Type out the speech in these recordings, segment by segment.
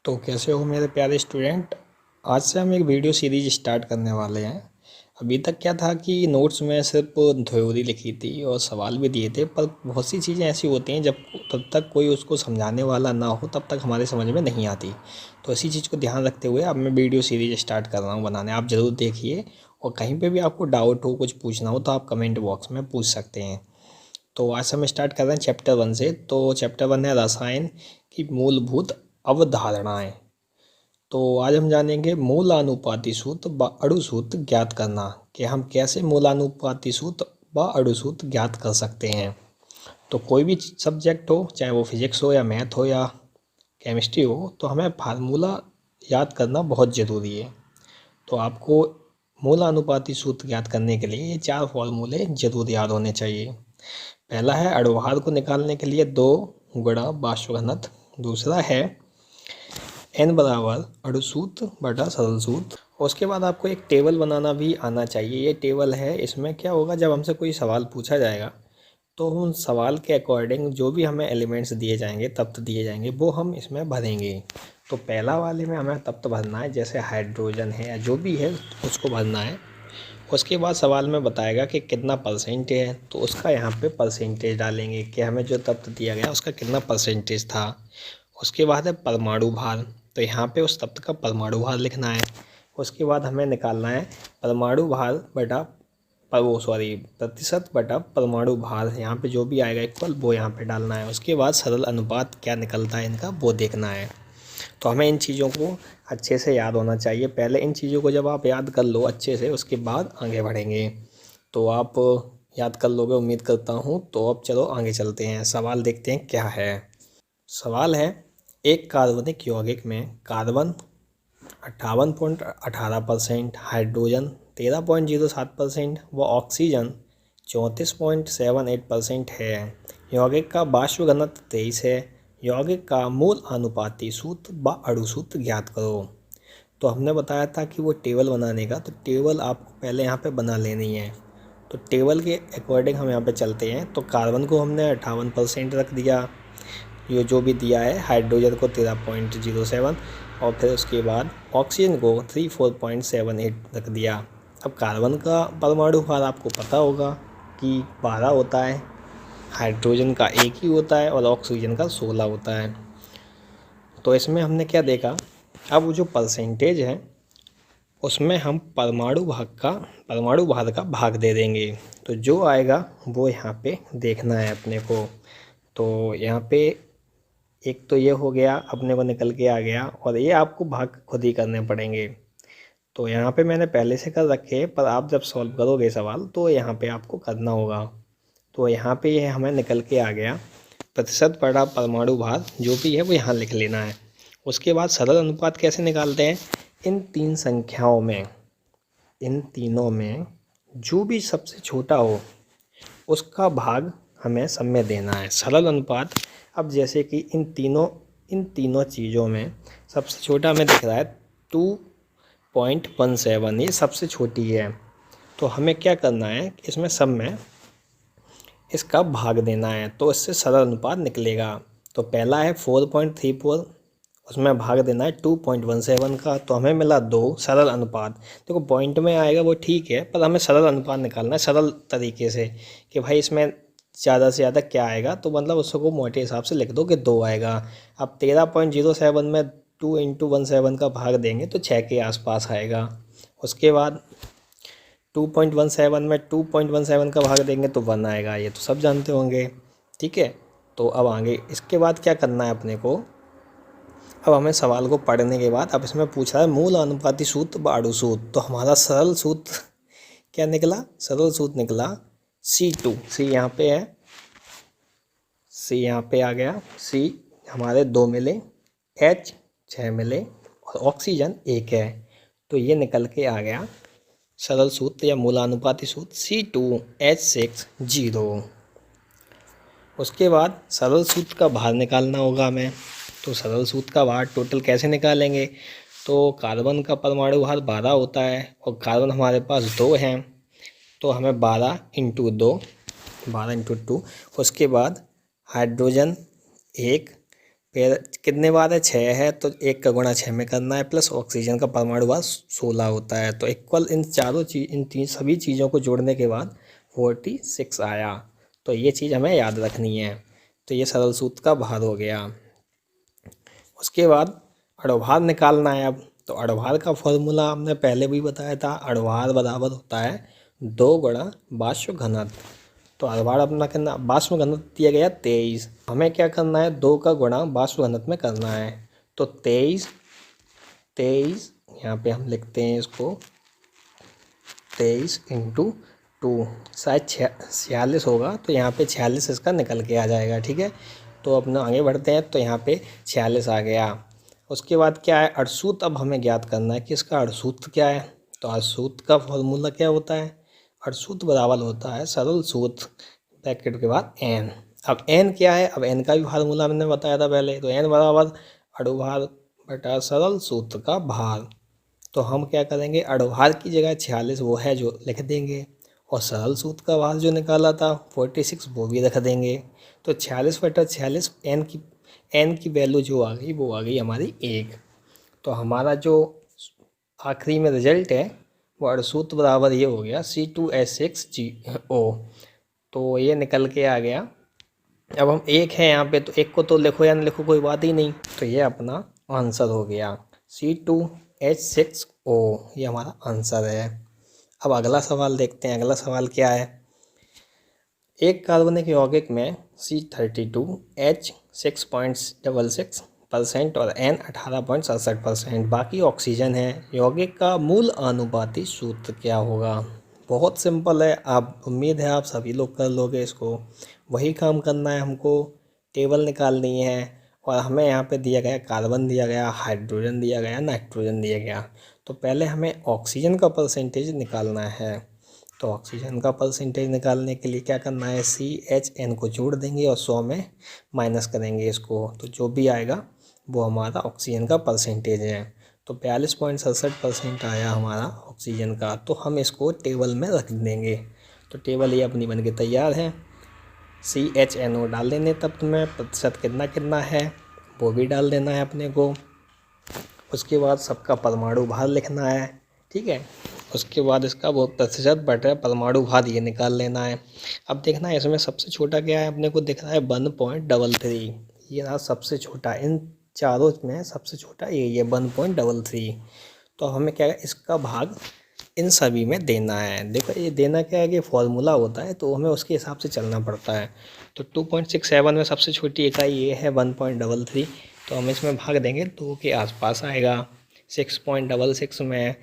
तो कैसे हो मेरे प्यारे स्टूडेंट। आज से हम एक वीडियो सीरीज स्टार्ट करने वाले हैं। अभी तक क्या था कि नोट्स में सिर्फ थ्योरी लिखी थी और सवाल भी दिए थे, पर बहुत सी चीज़ें ऐसी होती हैं जब तब तक कोई उसको समझाने वाला ना हो तब तक हमारे समझ में नहीं आती। तो इसी चीज़ को ध्यान रखते हुए अब मैं वीडियो सीरीज स्टार्ट कर रहा हूँ बनाने। आप ज़रूर देखिए और कहीं पर भी आपको डाउट हो, कुछ पूछना हो तो आप कमेंट बॉक्स में पूछ सकते हैं। तो आज से हम स्टार्ट कर रहे हैं चैप्टर 1 से। तो चैप्टर 1 है रसायन की मूलभूत अवधारणाएं। तो आज हम जानेंगे मूलानुपाती सूत्र व अणु सूत्र ज्ञात करना, कि हम कैसे मूलानुपाती सूत्र व अणु सूत्र ज्ञात कर सकते हैं। तो कोई भी सब्जेक्ट हो, चाहे वो फिजिक्स हो या मैथ हो या केमिस्ट्री हो, तो हमें फार्मूला याद करना बहुत ज़रूरी है। तो आपको मूलानुपाती सूत्र ज्ञात करने के लिए ये 4 फॉर्मूले जरूर याद होने चाहिए। पहला है अणुभार को निकालने के लिए 2 गुणा वाष्प घनत्व। दूसरा है n बराबर अणु सूत्र बटा सरल सूत्र। उसके बाद आपको एक टेबल बनाना भी आना चाहिए। ये टेबल है, इसमें क्या होगा, जब हमसे कोई सवाल पूछा जाएगा तो उन सवाल के अकॉर्डिंग जो भी हमें एलिमेंट्स दिए जाएंगे, तत्व दिए जाएंगे, वो हम इसमें भरेंगे। तो पहला वाले में हमें तत्व भरना है, जैसे हाइड्रोजन है या जो भी है उसको भरना है। उसके बाद सवाल में बताएगा कि कितना परसेंट है, तो उसका यहाँ पे परसेंटेज डालेंगे कि हमें जो तत्व दिया गया उसका कितना परसेंटेज था। उसके बाद है परमाणु भार, तो यहाँ पे उस तत्व का परमाणु भार लिखना है। उसके बाद हमें निकालना है परमाणु भार बटा प्रतिशत बटा परमाणु भार। यहाँ पे जो भी आएगा इक्वल वो यहाँ पे डालना है। उसके बाद सरल अनुपात क्या निकलता है इनका वो देखना है। तो हमें इन चीज़ों को अच्छे से याद होना चाहिए। पहले इन चीज़ों को जब आप याद कर लो अच्छे से, उसके बाद आगे बढ़ेंगे। तो आप याद कर लोगे उम्मीद करता हूँ। तो अब चलो आगे चलते हैं, सवाल देखते हैं क्या है। सवाल है, एक कार्बनिक यौगिक में कार्बन 58.18%, हाइड्रोजन 13.07% व ऑक्सीजन 34.78% है। यौगिक का वाष्प घनत्व 23 है। यौगिक का मूल अनुपाती सूत्र व अणु सूत्र ज्ञात करो। तो हमने बताया था कि वो टेबल बनाने का, तो टेबल आपको पहले यहाँ पे बना लेनी है। तो टेबल के अकॉर्डिंग हम यहाँ पे चलते हैं। तो कार्बन को हमने 58% रख दिया, ये जो भी दिया है। हाइड्रोजन को 13.07 और फिर उसके बाद ऑक्सीजन को 34.78 रख दिया। अब कार्बन का परमाणु भार आपको पता होगा कि 12 होता है, हाइड्रोजन का 1 ही होता है और ऑक्सीजन का 16 होता है। तो इसमें हमने क्या देखा, अब वो जो परसेंटेज है उसमें हम परमाणु भार का भाग दे देंगे। तो जो आएगा वो यहाँ पे देखना है अपने को। तो यहाँ पे एक तो ये हो गया, अपने को निकल के आ गया, और ये आपको भाग खुद ही करने पड़ेंगे। तो यहाँ पे मैंने पहले से कर रखे, पर आप जब सॉल्व करोगे सवाल तो यहाँ पे आपको करना होगा। तो यहाँ पे ये हमें निकल के आ गया, प्रतिशत बटा परमाणु भार जो भी है वो यहाँ लिख लेना है। उसके बाद सरल अनुपात कैसे निकालते हैं, इन 3 संख्याओं में, इन तीनों में जो भी सबसे छोटा हो उसका भाग हमें सब में देना है। सरल अनुपात, अब जैसे कि इन तीनों चीज़ों में सबसे छोटा हमें दिख रहा है 2.17, ये सबसे छोटी है। तो हमें क्या करना है, इसमें सब में इसका भाग देना है, तो इससे सरल अनुपात निकलेगा। तो पहला है 4.34, उसमें भाग देना है 2.17 का, तो हमें मिला 2 सरल अनुपात। देखो पॉइंट में आएगा वो ठीक है, पर हमें सरल अनुपात निकालना है सरल तरीके से, कि भाई इसमें ज़्यादा से ज़्यादा क्या आएगा, तो मतलब उसको मोटे हिसाब से लिख दो कि 2 आएगा। अब 13.07 में 2 × 17 का भाग देंगे तो 6 के आसपास आएगा। उसके बाद 2.17 में 2.17 का भाग देंगे तो 1 आएगा, ये तो सब जानते होंगे। ठीक है, तो अब आगे इसके बाद क्या करना है अपने को। अब हमें सवाल को पढ़ने के बाद अब इसमें पूछ रहा है मूल अनुपाती सूत्र व अणु सूत्र। तो हमारा सरल सूत्र क्या निकला, सरल सूत्र निकला C2। सी यहाँ पे है, सी यहाँ पे आ गया, सी हमारे 2 मिले, H 6 मिले और ऑक्सीजन 1 है। तो ये निकल के आ गया सरल सूत्र या मूलानुपाती सूत्र C2H6O। उसके बाद सरल सूत्र का भार निकालना होगा हमें। तो सरल सूत्र का भार टोटल कैसे निकालेंगे, तो कार्बन का परमाणु भार 12 होता है और कार्बन हमारे पास 2 हैं, तो हमें 12 × 2 उसके बाद हाइड्रोजन 1 फिर कितने बार है, 6 है, तो 1 का गुणा 6 में करना है, प्लस ऑक्सीजन का परमाणु भार 16 होता है। तो इक्वल इन चारों चीज इन तीन सभी चीज़ों को जोड़ने के बाद 46 आया। तो ये चीज़ हमें याद रखनी है। तो ये सरल सूत्र का भार हो गया। उसके बाद अणुभार निकालना है अब। तो अणुभार का फॉर्मूला हमने पहले भी बताया था, अणुभार बराबर होता है 2 गुणा वाष्प घनत्व। तो अणुभार अपना कितना, वाष्प घनत्व दिया गया 23, हमें क्या करना है 2 का गुणा वाष्प घनत्व में करना है। तो 23 यहाँ पे हम लिखते हैं इसको 23 इंटू 2, शायद 46 होगा, तो यहाँ पे 46 इसका निकल के आ जाएगा। ठीक है, तो अपना आगे बढ़ते हैं। तो यहाँ पे 46 आ गया। उसके बाद क्या है, अर्धसूत्र अब हमें ज्ञात करना है कि इसका अर्धसूत्र क्या है। तो अर्धसूत्र का फॉर्मूला क्या होता है, अर्धसूत्र बराबर होता है सरल सूत्र ब्रैकेट के बाद n। अब n क्या है, अब n का भी फार्मूला मैंने बताया था पहले। तो n बराबर अणुभार बटा सरल सूत्र का भार। तो हम क्या करेंगे, अणुभार की जगह 46 वो है जो लिख देंगे, और सरल सूत्र का भार जो निकाला था 46 वो भी रख देंगे। तो 46/46 n की वैल्यू जो आ गई वो आ गई हमारी 1। तो हमारा जो आखिरी में रिजल्ट है वो अणुसूत्र बराबर ये हो गया C2H6O। तो ये निकल के आ गया। अब हम एक है यहाँ पे, तो एक को तो लिखो या नहीं लिखो कोई बात ही नहीं। तो ये अपना आंसर हो गया C2H6O, ये हमारा आंसर है। अब अगला सवाल देखते हैं। अगला सवाल क्या है, एक कार्बनिक यौगिक में C32H 6.66% और N 18.67%, बाकी ऑक्सीजन है। यौगिक का मूल अनुपाती सूत्र क्या होगा। बहुत सिंपल है, आप उम्मीद है आप सभी लोग कर लोगे इसको। वही काम करना है हमको, टेबल निकालनी है। और हमें यहाँ पे दिया गया कार्बन दिया गया, हाइड्रोजन दिया गया, नाइट्रोजन दिया गया। तो पहले हमें ऑक्सीजन का परसेंटेज निकालना है। तो ऑक्सीजन का परसेंटेज निकालने के लिए क्या करना है, CHN को जोड़ देंगे और 100 में माइनस करेंगे इसको। तो जो भी आएगा वो हमारा ऑक्सीजन का परसेंटेज है। तो 42.67% आया हमारा ऑक्सीजन का। तो हम इसको टेबल में रख देंगे। तो टेबल ये अपनी बन के तैयार है। CHNO डाल देने, तब तुम्हें प्रतिशत कितना कितना है वो भी डाल देना है अपने को। उसके बाद सबका परमाणु भार लिखना है। ठीक है, उसके बाद इसका वो प्रतिशत बटा परमाणु भार ये निकाल लेना है। अब देखना है इसमें सबसे छोटा क्या है, अपने को दिख रहा है 1.33। ये रहा सबसे छोटा, इन चारों में सबसे छोटा ये 1.33। तो हमें क्या है, इसका भाग इन सभी में देना है। देखो ये देना क्या है कि फॉर्मूला होता है, तो हमें उसके हिसाब से चलना पड़ता है। तो 2.67 में सबसे छोटी इकाई ये है 1.33। तो हम इसमें भाग देंगे 2 के आसपास आएगा। 6.66 में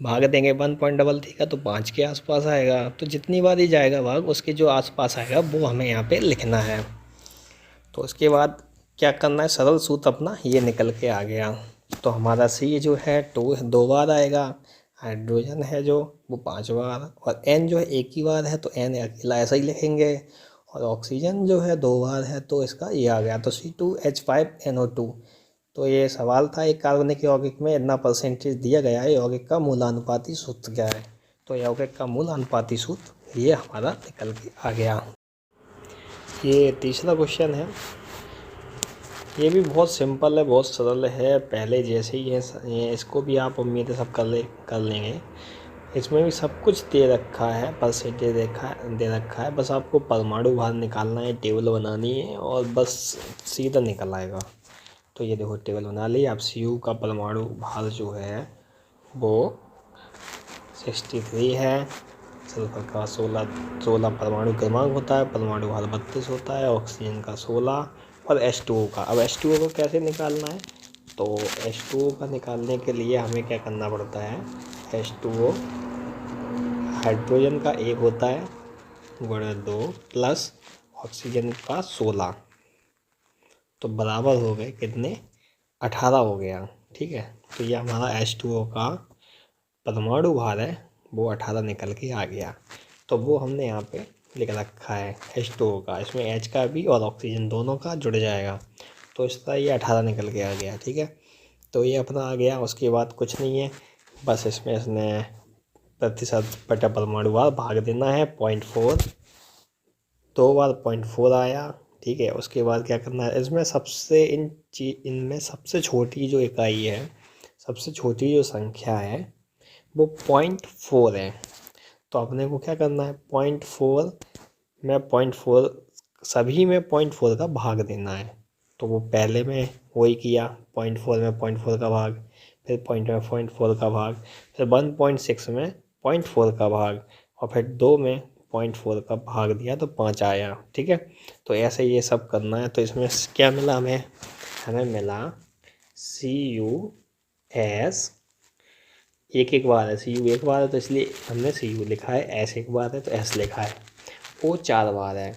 भाग देंगे 1.33 का, तो 5 के आसपास आएगा। तो जितनी बार ही जाएगा भाग, उसके जो आसपास आएगा वो हमें यहाँ पे लिखना है। तो उसके बाद क्या करना है, सरल सूत्र अपना ये निकल के आ गया। तो हमारा C जो है 2 बार आएगा, हाइड्रोजन है जो वो 5 बार, और N जो है 1 ही बार है तो N अकेला ऐसा ही लिखेंगे। और ऑक्सीजन जो है 2 बार है तो इसका ये आ गया, तो C2H5NO2। तो ये सवाल था, एक कार्बनिक यौगिक में इतना परसेंटेज दिया गया है, यौगिक का मूलानुपाती सूत्र क्या है। तो यौगिक का मूलानुपाती सूत्र ये हमारा निकल के आ गया। ये तीसरा क्वेश्चन है, ये भी बहुत सिंपल है, बहुत सरल है, पहले जैसे ही है। ये इसको भी आप उम्मीद है सब कर लेंगे। इसमें भी सब कुछ दे रखा है, परसेंटेज दे रखा है। बस आपको परमाणु भार निकालना है, टेबल बनानी है और बस सीधा निकल आएगा। तो ये देखो टेबल बना ली। आप Cu का परमाणु भार जो है वो 63 है। सल्फर का 16 परमाणु क्रमांक होता है, परमाणु भार 32 होता है, ऑक्सीजन का 16 और H2O का। अब H2O को कैसे निकालना है, तो H2O का निकालने के लिए हमें क्या करना पड़ता है, H2O हाइड्रोजन का 1 होता है गुणा 2 प्लस ऑक्सीजन का 16, तो बराबर हो गए कितने, 18 हो गया। ठीक है, तो ये हमारा H2O का परमाणु भार है वो 18 निकल के आ गया। तो वो हमने यहाँ पे लिख रखा है H2O का, इसमें H का भी और ऑक्सीजन दोनों का जुड़ जाएगा। तो इस तरह ये 18 निकल के आ गया। ठीक है, तो ये अपना आ गया। उसके बाद कुछ नहीं है, बस इसने प्रतिशत बटा परमाणु भार भाग देना है 0.4, 2 बार 0.4 आया। ठीक है। उसके बाद क्या करना है, इसमें इनमें सबसे छोटी जो इकाई है, सबसे छोटी जो संख्या है वो 0.4 है। तो अपने को क्या करना है, 0.4 में 0.4 सभी में 0.4 का भाग देना है। तो वो पहले में वही किया, 0.4 में 0.4 का भाग, फिर 0.4 का भाग, फिर 1.6 में 0.4 का भाग, और फिर 2 में 0.4 का भाग दिया तो 5 आया। ठीक है, तो ऐसे ये सब करना है। तो इसमें क्या मिला हमें, हमें मिला CUS, एक बार है, CU एक बार है तो इसलिए हमने CU लिखा है, S एक बार है तो S लिखा है, O 4 बार है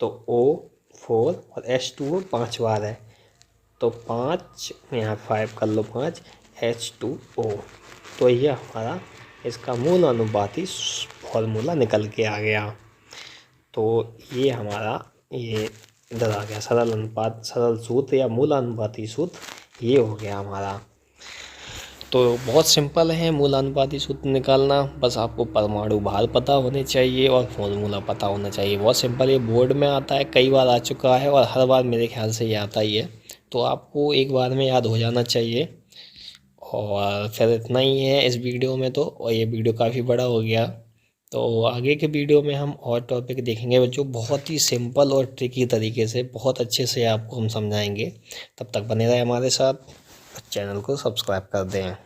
तो O4, और H2O 5 बार है तो 5, यहाँ 5 कर लो, 5 H2O। तो ये हमारा इसका मूल अनुपाती फॉर्मूला निकल के आ गया। तो ये हमारा ये इधर आ गया, सरल अनुपात, सरल सूत्र या मूल अनुपाती सूत्र ये हो गया हमारा। तो बहुत सिंपल है मूल अनुपाती सूत्र निकालना, बस आपको परमाणु भार पता होने चाहिए और फॉर्मूला पता होना चाहिए। बहुत सिंपल, ये बोर्ड में आता है, कई बार आ चुका है और हर बार मेरे ख्याल से ये आता ही है, तो आपको एक बार में याद हो जाना चाहिए। और फिर इतना ही है इस वीडियो में तो, और ये वीडियो काफ़ी बड़ा हो गया, तो आगे के वीडियो में हम और टॉपिक देखेंगे जो बहुत ही सिंपल और ट्रिकी तरीके से बहुत अच्छे से आपको हम समझाएंगे। तब तक बने रहे हमारे साथ, चैनल को सब्सक्राइब कर दें।